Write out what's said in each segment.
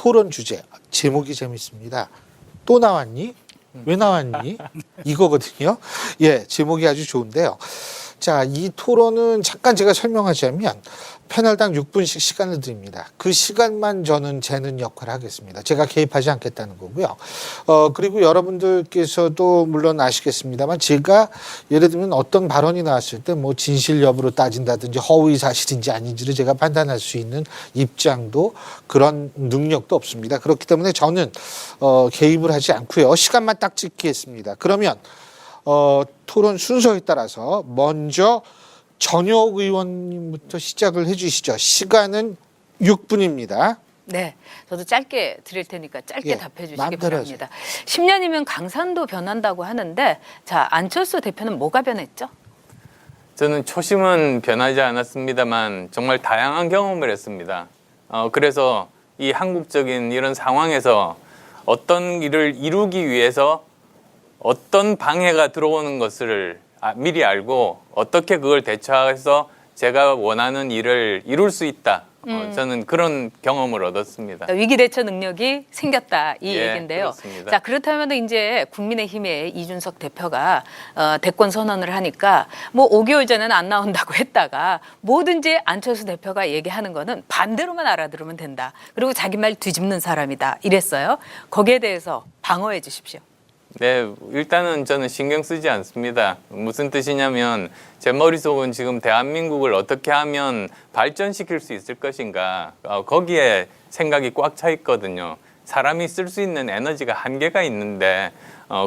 토론 주제 제목이 재밌습니다. 또 나왔니? 왜 나왔니? 이거거든요. 예, 제목이 아주 좋은데요. 자, 이 토론은 잠깐 제가 설명하자면 패널당 6분씩 시간을 드립니다. 그 시간만 저는 재는 역할을 하겠습니다. 제가 개입하지 않겠다는 거고요. 그리고 여러분들께서도 물론 아시겠습니다만 제가 예를 들면 어떤 발언이 나왔을 때 뭐 진실 여부로 따진다든지 허위 사실인지 아닌지를 제가 판단할 수 있는 입장도 그런 능력도 없습니다. 그렇기 때문에 저는 개입을 하지 않고요. 시간만 딱 지키겠습니다. 그러면 토론 순서에 따라서 먼저 전효옥 의원님부터 시작을 해 주시죠. 시간은 6분입니다. 네, 저도 짧게 드릴 테니까 짧게 예, 답해 주시기 마음대로 바랍니다. 10년이면 강산도 변한다고 하는데 자, 안철수 대표는 뭐가 변했죠? 저는 초심은 변하지 않았습니다만 정말 다양한 경험을 했습니다. 그래서 이 한국적인 이런 상황에서 어떤 일을 이루기 위해서 어떤 방해가 들어오는 것을 미리 알고 어떻게 그걸 대처해서 제가 원하는 일을 이룰 수 있다. 저는 그런 경험을 얻었습니다. 그러니까 위기 대처 능력이 생겼다 이 예, 얘기인데요. 그렇습니다. 자, 그렇다면 이제 국민의힘의 이준석 대표가 대권 선언을 하니까 뭐 5개월 전에는 안 나온다고 했다가 뭐든지 안철수 대표가 얘기하는 거는 반대로만 알아들으면 된다. 그리고 자기 말 뒤집는 사람이다 이랬어요. 거기에 대해서 방어해 주십시오. 네, 일단은 저는 신경 쓰지 않습니다. 무슨 뜻이냐면 제 머릿속은 지금 대한민국을 어떻게 하면 발전시킬 수 있을 것인가 거기에 생각이 꽉 차 있거든요. 사람이 쓸 수 있는 에너지가 한계가 있는데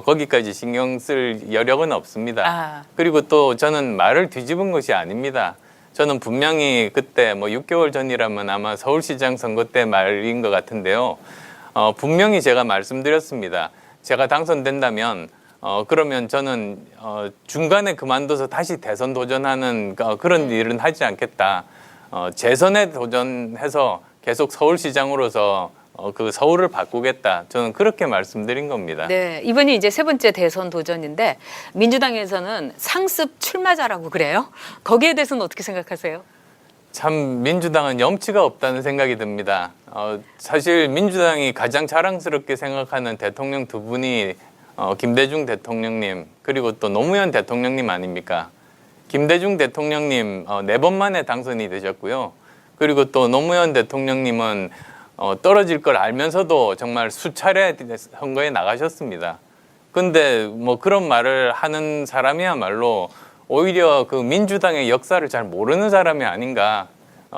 거기까지 신경 쓸 여력은 없습니다. 그리고 또 저는 말을 뒤집은 것이 아닙니다. 저는 분명히 그때 뭐 6개월 전이라면 아마 서울시장 선거 때 말인 것 같은데요. 분명히 제가 말씀드렸습니다. 제가 당선된다면 그러면 저는 중간에 그만둬서 다시 대선 도전하는 그런 일은 하지 않겠다. 재선에 도전해서 계속 서울시장으로서 그 서울을 바꾸겠다. 저는 그렇게 말씀드린 겁니다. 네, 이번이 이제 세 번째 대선 도전인데 민주당에서는 상습 출마자라고 그래요. 거기에 대해서는 어떻게 생각하세요? 참 민주당은 염치가 없다는 생각이 듭니다. 사실 민주당이 가장 자랑스럽게 생각하는 대통령 두 분이 김대중 대통령님 그리고 또 노무현 대통령님 아닙니까? 김대중 대통령님 4번 만에 당선이 되셨고요. 그리고 또 노무현 대통령님은 떨어질 걸 알면서도 정말 수차례 선거에 나가셨습니다. 근데 뭐 그런 말을 하는 사람이야말로 오히려 그 민주당의 역사를 잘 모르는 사람이 아닌가.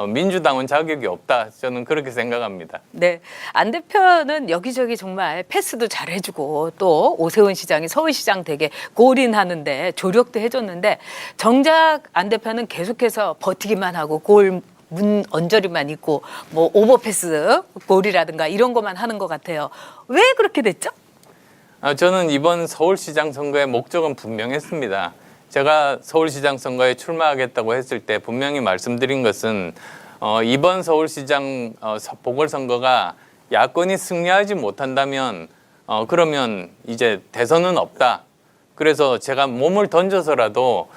민주당은 자격이 없다. 저는 그렇게 생각합니다. 네, 안 대표는 여기저기 정말 패스도 잘 해주고 또 오세훈 시장이 서울시장 되게 골인하는데 조력도 해줬는데 정작 안 대표는 계속해서 버티기만 하고 골 문 언저리만 있고 뭐 오버패스 골이라든가 이런 것만 하는 것 같아요. 왜 그렇게 됐죠? 저는 이번 서울시장 선거의 목적은 분명했습니다. 제가 서울시장 선거에 출마하겠다고 했을 때 분명히 말씀드린 것은 이번 서울시장 보궐선거가 야권이 승리하지 못한다면 그러면 이제 대선은 없다. 그래서 제가 몸을 던져서라도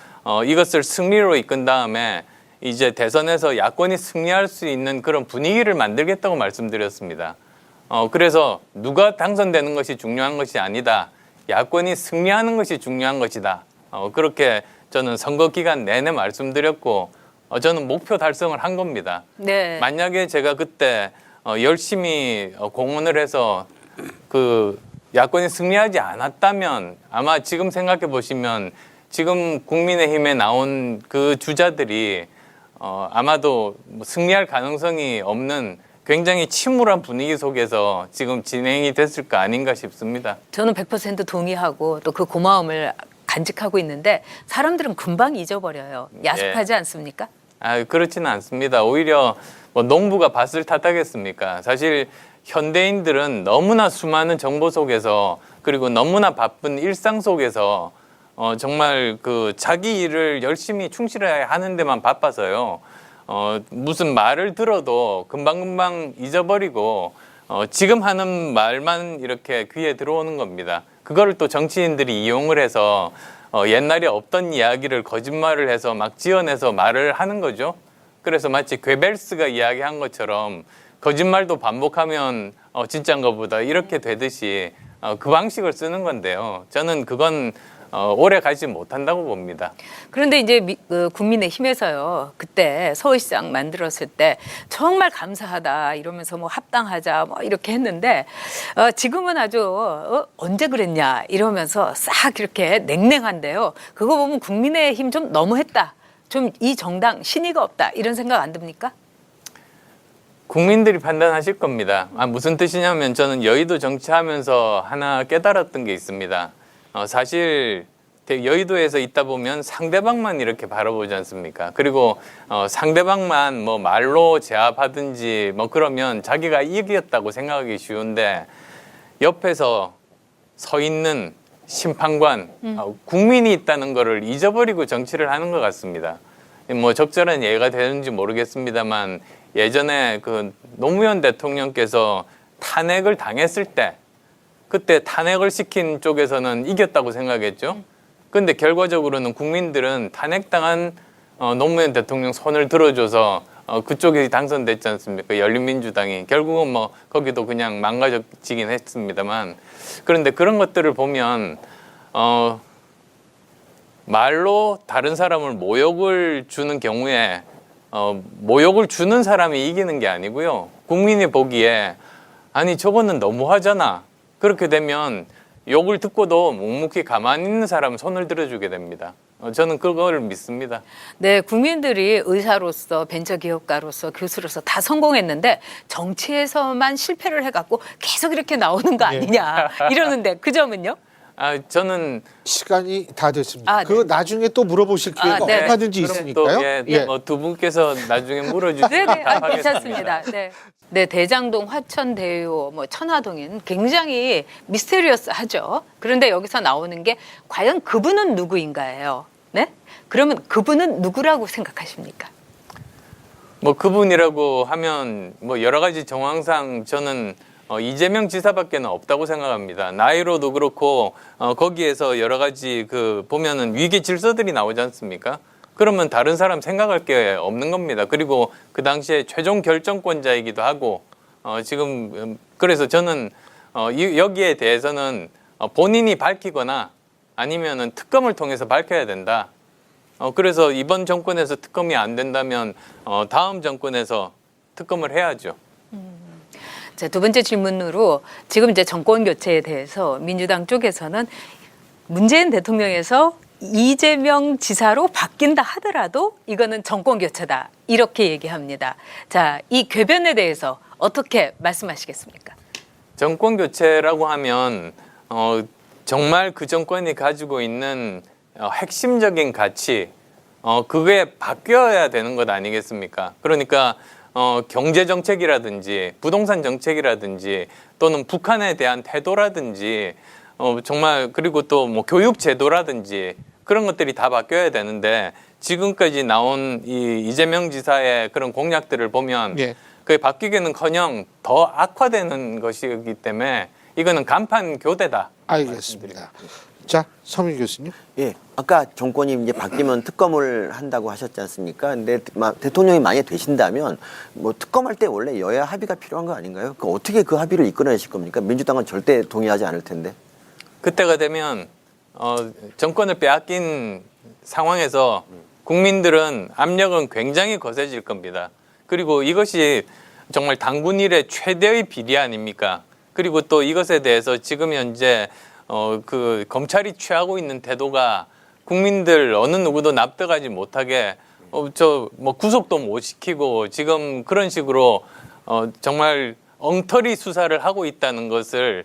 이것을 승리로 이끈 다음에 이제 대선에서 야권이 승리할 수 있는 그런 분위기를 만들겠다고 말씀드렸습니다. 그래서 누가 당선되는 것이 중요한 것이 아니다. 야권이 승리하는 것이 중요한 것이다. 그렇게 저는 선거 기간 내내 말씀드렸고 저는 목표 달성을 한 겁니다. 네. 만약에 제가 그때 열심히 공헌을 해서 그 야권이 승리하지 않았다면 아마 지금 생각해 보시면 지금 국민의힘에 나온 그 주자들이 아마도 승리할 가능성이 없는 굉장히 침울한 분위기 속에서 지금 진행이 됐을 거 아닌가 싶습니다. 저는 100% 동의하고 또 그 고마움을 간직하고 있는데 사람들은 금방 잊어버려요. 야속하지 않습니까? 그렇지는 않습니다. 오히려 뭐 농부가 밭을 탓하겠습니까? 사실 현대인들은 너무나 수많은 정보 속에서 그리고 너무나 바쁜 일상 속에서 정말 그 자기 일을 열심히 충실해야 하는 데만 바빠서요. 무슨 말을 들어도 금방금방 잊어버리고 지금 하는 말만 이렇게 귀에 들어오는 겁니다. 그거를 또 정치인들이 이용을 해서 옛날에 없던 이야기를 거짓말을 해서 막 지어내서 말을 하는 거죠. 그래서 마치 괴벨스가 이야기한 것처럼 거짓말도 반복하면 진짜인가 보다 이렇게 되듯이 그 방식을 쓰는 건데요. 저는 그건 오래 가지 못한다고 봅니다. 그런데 이제 국민의힘에서요, 그때 서울시장 만들었을 때 정말 감사하다 이러면서 뭐 합당하자 뭐 이렇게 했는데 지금은 아주 언제 그랬냐 이러면서 싹 이렇게 냉랭한데요. 그거 보면 국민의힘 좀 너무했다. 좀 이 정당 신의가 없다 이런 생각 안 듭니까? 국민들이 판단하실 겁니다. 무슨 뜻이냐면 저는 여의도 정치하면서 하나 깨달았던 게 있습니다. 사실 여의도에서 있다 보면 상대방만 이렇게 바라보지 않습니까? 그리고 상대방만 뭐 말로 제압하든지 뭐 그러면 자기가 이겼다고 생각하기 쉬운데 옆에서 서 있는 심판관, 국민이 있다는 거를 잊어버리고 정치를 하는 것 같습니다. 뭐 적절한 예가 되는지 모르겠습니다만 예전에 그 노무현 대통령께서 탄핵을 당했을 때 그때 탄핵을 시킨 쪽에서는 이겼다고 생각했죠. 그런데 결과적으로는 국민들은 탄핵당한 노무현 대통령 손을 들어줘서 그쪽이 당선됐지 않습니까? 열린민주당이. 결국은 뭐 거기도 그냥 망가지긴 했습니다만. 그런데 그런 것들을 보면 말로 다른 사람을 모욕을 주는 경우에 모욕을 주는 사람이 이기는 게 아니고요. 국민이 보기에 아니 저거는 너무하잖아. 그렇게 되면 욕을 듣고도 묵묵히 가만히 있는 사람은 손을 들어주게 됩니다. 저는 그걸 믿습니다. 네, 국민들이 의사로서 벤처기업가로서 교수로서 다 성공했는데 정치에서만 실패를 해갖고 계속 이렇게 나오는 거 아니냐 이러는데 그 점은요? 저는 시간이 다 됐습니다. 네. 그거 나중에 또 물어보실 기회가 네. 얼마든지 그럼 있으니까요. 또 두 분께서 나중에 물어주시면 네네, 답하겠습니다. 괜찮습니다. 네. 네, 대장동, 화천대유, 뭐 천화동인 굉장히 미스테리어스하죠. 그런데 여기서 나오는 게 과연 그분은 누구인가예요. 네? 그러면 그분은 누구라고 생각하십니까? 뭐 그분이라고 하면 뭐 여러 가지 정황상 저는 이재명 지사밖에는 없다고 생각합니다. 나이로도 그렇고 거기에서 여러 가지 그 보면은 위계 질서들이 나오지 않습니까? 그러면 다른 사람 생각할 게 없는 겁니다. 그리고 그 당시에 최종 결정권자이기도 하고 지금 그래서 저는 여기에 대해서는 본인이 밝히거나 아니면은 특검을 통해서 밝혀야 된다. 그래서 이번 정권에서 특검이 안 된다면 다음 정권에서 특검을 해야죠. 자, 두 번째 질문으로 지금 이제 정권 교체에 대해서 민주당 쪽에서는 문재인 대통령에서 이재명 지사로 바뀐다 하더라도 이거는 정권 교체다 이렇게 얘기합니다. 자, 이 궤변에 대해서 어떻게 말씀하시겠습니까? 정권 교체라고 하면 정말 그 정권이 가지고 있는 핵심적인 가치 그게 바뀌어야 되는 것 아니겠습니까? 그러니까 경제 정책이라든지 부동산 정책이라든지 또는 북한에 대한 태도라든지 정말 그리고 또 뭐 교육 제도라든지 그런 것들이 다 바뀌어야 되는데 지금까지 나온 이 이재명 지사의 그런 공약들을 보면 그게 바뀌기는커녕 더 악화되는 것이기 때문에 이거는 간판 교대다. 알겠습니다. 자, 서민 교수님. 예, 아까 정권이 이제 바뀌면 특검을 한다고 하셨지 않습니까? 근데 대통령이 만약에 되신다면 뭐 특검할 때 원래 여야 합의가 필요한 거 아닌가요? 어떻게 그 합의를 이끌어내실 겁니까? 민주당은 절대 동의하지 않을 텐데. 그때가 되면 정권을 빼앗긴 상황에서 국민들은 압력은 굉장히 거세질 겁니다. 그리고 이것이 정말 당군 일의 최대의 비리 아닙니까? 그리고 또 이것에 대해서 지금 현재 그 검찰이 취하고 있는 태도가 국민들 어느 누구도 납득하지 못하게 뭐 구속도 못 시키고 지금 그런 식으로 정말 엉터리 수사를 하고 있다는 것을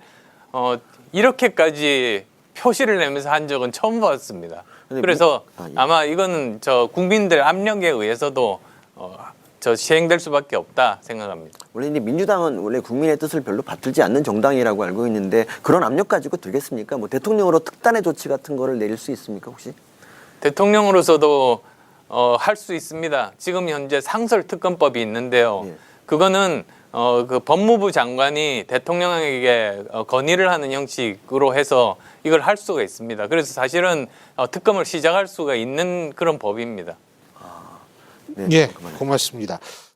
이렇게까지 표시를 내면서 한 적은 처음 봤습니다. 그래서 아마 이거는 국민들 압력에 의해서도 시행될 수밖에 없다 생각합니다. 원래 이제 민주당은 원래 국민의 뜻을 별로 받들지 않는 정당이라고 알고 있는데 그런 압력 가지고 되겠습니까? 뭐 대통령으로 특단의 조치 같은 거를 내릴 수 있습니까 혹시? 대통령으로서도 할 수 있습니다. 지금 현재 상설특검법이 있는데요. 그거는 그 법무부 장관이 대통령에게 건의를 하는 형식으로 해서 이걸 할 수가 있습니다. 그래서 사실은 특검을 시작할 수가 있는 그런 법입니다. 예, 고맙습니다.